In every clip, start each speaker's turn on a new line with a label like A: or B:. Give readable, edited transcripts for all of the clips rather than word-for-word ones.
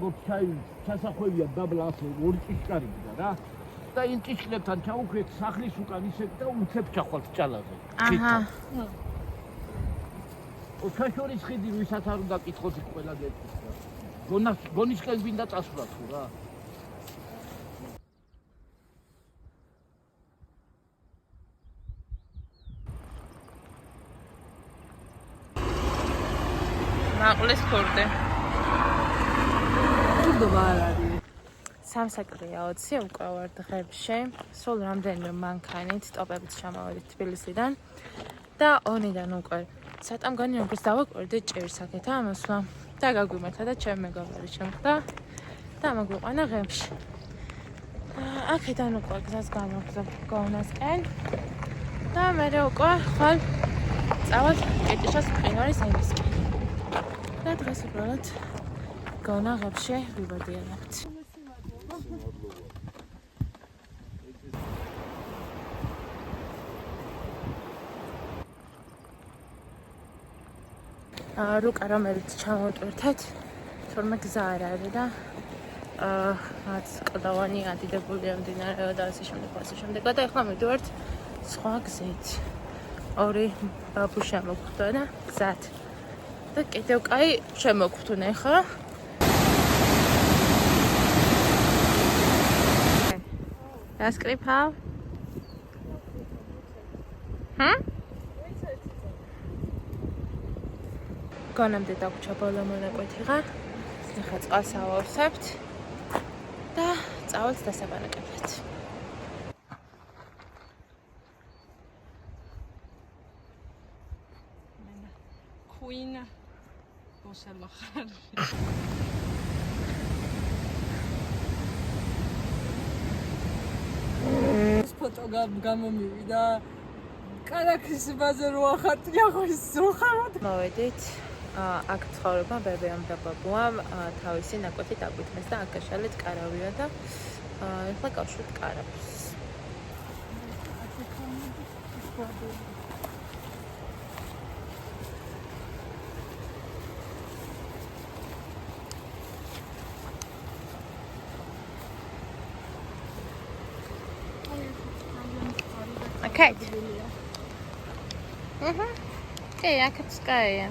A: როგორც ჩასახვევია დაბლა ასე ორი ჭიშკარია რა. და იმ ჭიშკრებთან ჩაუქვეთ სახლის უკან ისე და უცებ ჩახვალთ ჭალაზე.
B: აჰა.
A: ოქაშორის ხიდი ვისაც არ უნდა კითხოთ იქ ყველა გეტყვის. გონისკენ გინდა წასვლა თუ რა.
B: მაყლის ქორდე.
C: ხურდობა არ არის.
B: სამსაკრია 20 უკვე ვარ დღეებში. სულ რამდენიმე მანქანით ტოპებით ჩამავედით თბილისიდან და ონიდან უკვე ცოტა მგონი როგორც დავაკვირდი ჭირს აქეთ ამოსვლა და გაგვიმართა და ჩემ მეგობარი შემხდა და მოგვიყვანა ღემში. აქედან უკვე გზას გამოვგზავნა გონასკენ და მე უკვე ხვალ წავალ კეტიშას მყინვარის აივისკენ. და დღეს უბრალოდ გონა ღებში ვიბადიანებთ. რუკა რომელიც ჩამოვტვირთეთ, თორმე გზა არ არის და რაც კლდოვანი ადიდებულია მდინარეო და ასე შემდეგ. და ეხლა მივდივართ სხვა გზით. ორი ბაბუ შემოგვხვდა და გზად. და კიდევ კაი შემოგვხვდნენ ხო? დასკრიფავ? გონამდე დაგვრჩა ბოლო მონაკვეთიღა. ახლა წყალს ავავსებთ და წავალთ დასაბანაკებლად.
C: Queen მოსალა ხარ. ეს ფოტო გამომივიდა. კარაქის ბაზე რო ახარტია ხო ის ზოხარად.
B: მოვედით. აქ ცხოვრება ბებიამ და ბაბუამ თავისი ნაკვეთი დაგვითმეს და აქ გაშალეთ კარავია და ეხლა გავშვით კარავს. Okay. Okay, აქაც კაია.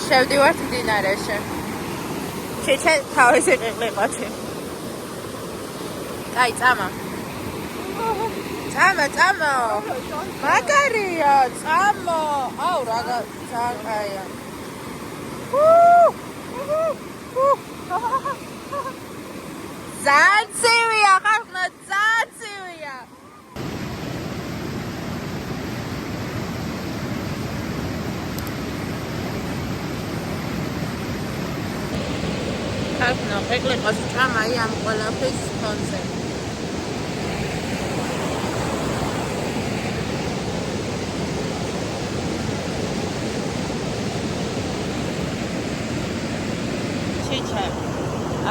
B: შევდივართ მდინარეში. შეჩე თავისი ყიყლიყოთი. კაი, წამა. წამა. მაგარია, წამო. აუ, რაღა ძალიან კაია. ზაცივია, ხარხნა, ზაცივია. ხარხნა, ყიყლიყოს ჭამაი ამ ყველაფრის ფონზე.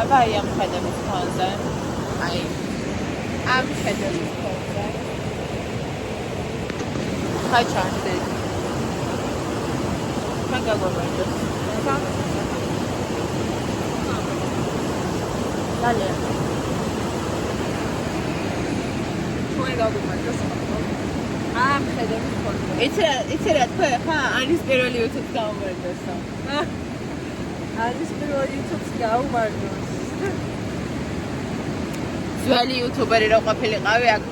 B: აბა აი ამ ხედების ფონზე. აი ამ ხედების ფონზე. ხაჭანდი. მან გაგვაბარდა. დალე. თქვენ გაგვაბარდა. ამ ხედების ფონზე. იცი რა თქვა ხა არის პირველი YouTube გამომარდოსო. არის პირველი YouTube გაუმარდოს. ძველი იუთუბერი რო ყოფილიყავი აქ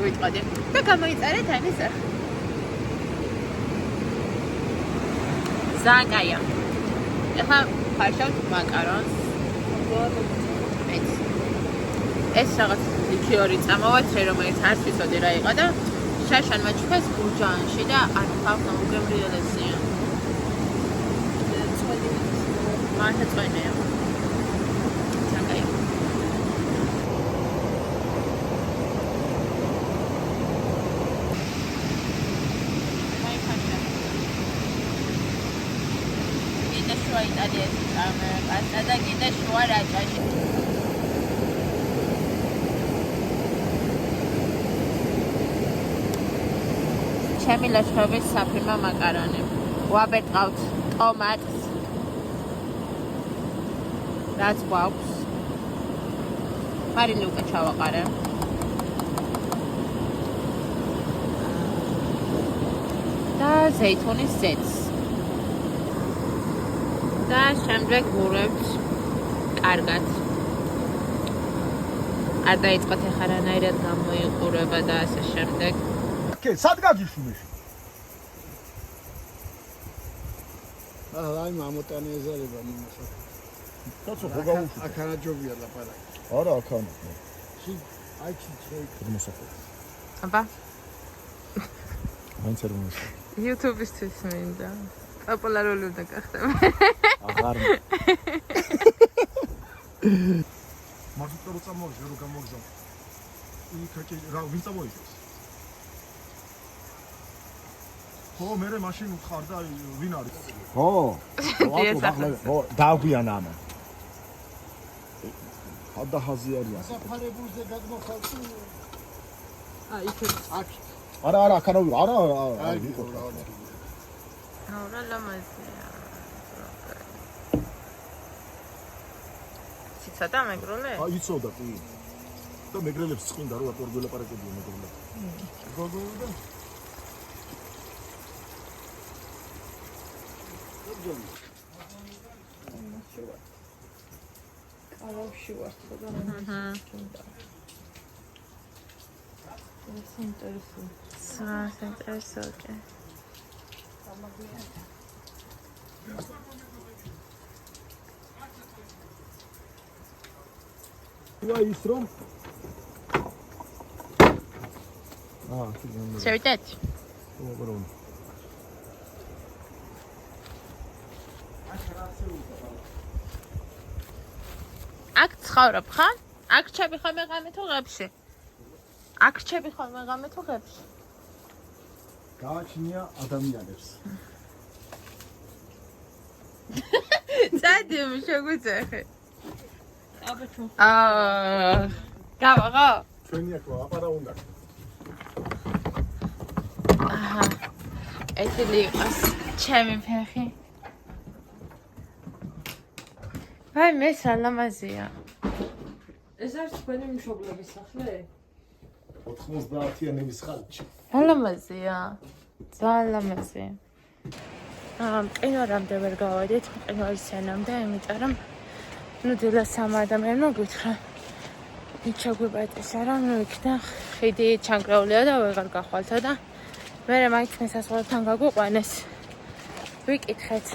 B: ვიტყოდი და გამოიწერეთ ამის სახე. ძალიან კაია. ეხლა ფარშავთ მაკარონს. ეს რაღაც ლიქიორი წამოვაც, რომელიც არ ვიცოდი რა იყო და შაშანმა ჩქეს გურჯაანში და არ ხავნა უგემრიელესია. მართლა წვენეა. ძალიან კაია. შუა იტალიაში პასტა და კიდე შუა რაჭაში. ჩემი ლაშქრობის საფრინო მაკარონი. ვაბერტყავთ ტომატს. რაც გვაქვს. მარილი უკვე ჩავაყარე. და ზეითუნის ზეთს. და შემდეგ ვურევთ კარგად. არ დაიწყოთ ახლა რანაირად გამოიყურება და ასე შემდეგ.
A: სად გაძიშმის?
D: აი მამოტანი ეზარება მიმასა.
A: კაცო ხო გაუშვი.
D: აქანა ჯობია ლაპარაკი.
A: არა აქანა.
D: აი ჩიჩრე.
A: მოსახო.
B: აბა
A: მაინც არ მომის.
B: YouTube-ისთვის მინდა. პოპულარული უნდა გახდები.
A: აღარ. მარშრუტი რო წამოვიდე, რო გამოგზავნა. იქ რა ვინ წამოიდეს? ხო, მე მაშინ ვხარ და ვინ არის? ხო. ხო, დაგვიან ამა. ხადაჰაზი არის.
D: საფარებულზე გადმოხალხი.
C: იქეთ
D: აქ.
A: არა, ახანა არა, ვიყო.
B: არა ლამაზია. ციცადა მეგროლე?
A: იცოდა კი. და მეგრელებს წმინდა რო აპორგველაპარაკებია მეგრელებს. გოგოოდა.
C: არავში ვარ ხოდა.
B: Interesante.
A: ის რომ
B: შევიდეთ?
A: უბრალოდ
B: აქ ცხოვრობ ხარ? აქ ჩები ხოლმე ღამე თუ ღებში? აქ ჩები ხოლმე ღამე თუ ღებში?
A: გააჩნია ადამიანებს.
B: წადი შეგვიძახე.
C: აბა თუ
B: გავაღო?
A: ჩვენი აქ აპარა უნდა.
B: აჰა. ეთილი იყოს ჩემი ფეხი. ვაი მე სალამაზია.
C: ეს არის თქვენი მშობლების სახლი?
A: 90-იანების ხალხი.
B: ლამაზია. ძალიან ლამაზია. მყინვარამდე ვერ გავედით, მყინვარის სცენამდე, იმიტომ რომ ნუ დილას სამ ადამიანმა გითხრა. იქ შეგვიპატისა, რომ ნუ იქნა ხიდი ჩანგრეულია და ვეღარ გახვალთა და მე მაინც მესასწორებთან გაგვიყვანეს. ვიკითხეთ.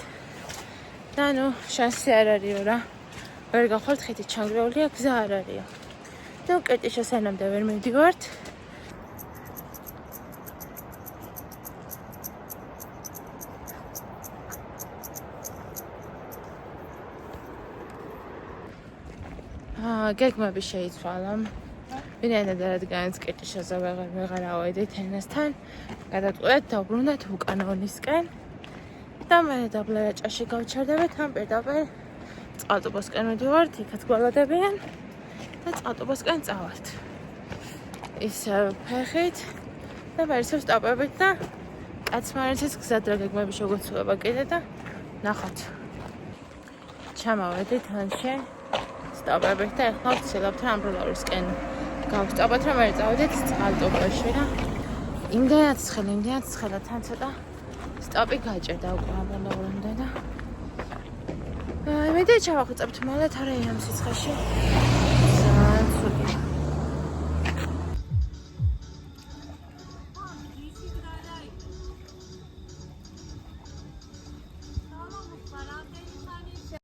B: და ნუ შანსი არ არისო რა. ვერ გახვალთ ხიდი ჩანგრეულია, გზა არ არისო. და კეტიშა სცენამდე ვერ მივდივართ. გეგმები შეიცვალა. ვინაიდან რადგანაც კეტიშაზე ვეღარ ავედით ენასთან, გადავწყვეტ დავბრუნდეთ უკანონისკენ და მე დაბლერაჭაში გავჩერდებით, ამ პირდაპირ წყალტუბოსკენ მივდივართ, იქაც გვალადებიან და წყალტუბოსკენ წავალთ. ის ფეხით და ვერსებს სტოპებით და კაცმარიცის გზადრა გეგმები შეგვეცვლება კიდე და ნახავთ. ჩამავედით ანში სტოპებით და ახლა ვცდილობთ რა ამბროლაურისკენ გავსტოპოთ, რომ ვერ წავიდეთ წყალტუბოში რა. იმდენად ცხელა თან ცოტა სტოპი გაჭირდა უკვე ამბროლაურამდე და მე ჩავახვეწებთ მალე თორე ამ სიცხეში.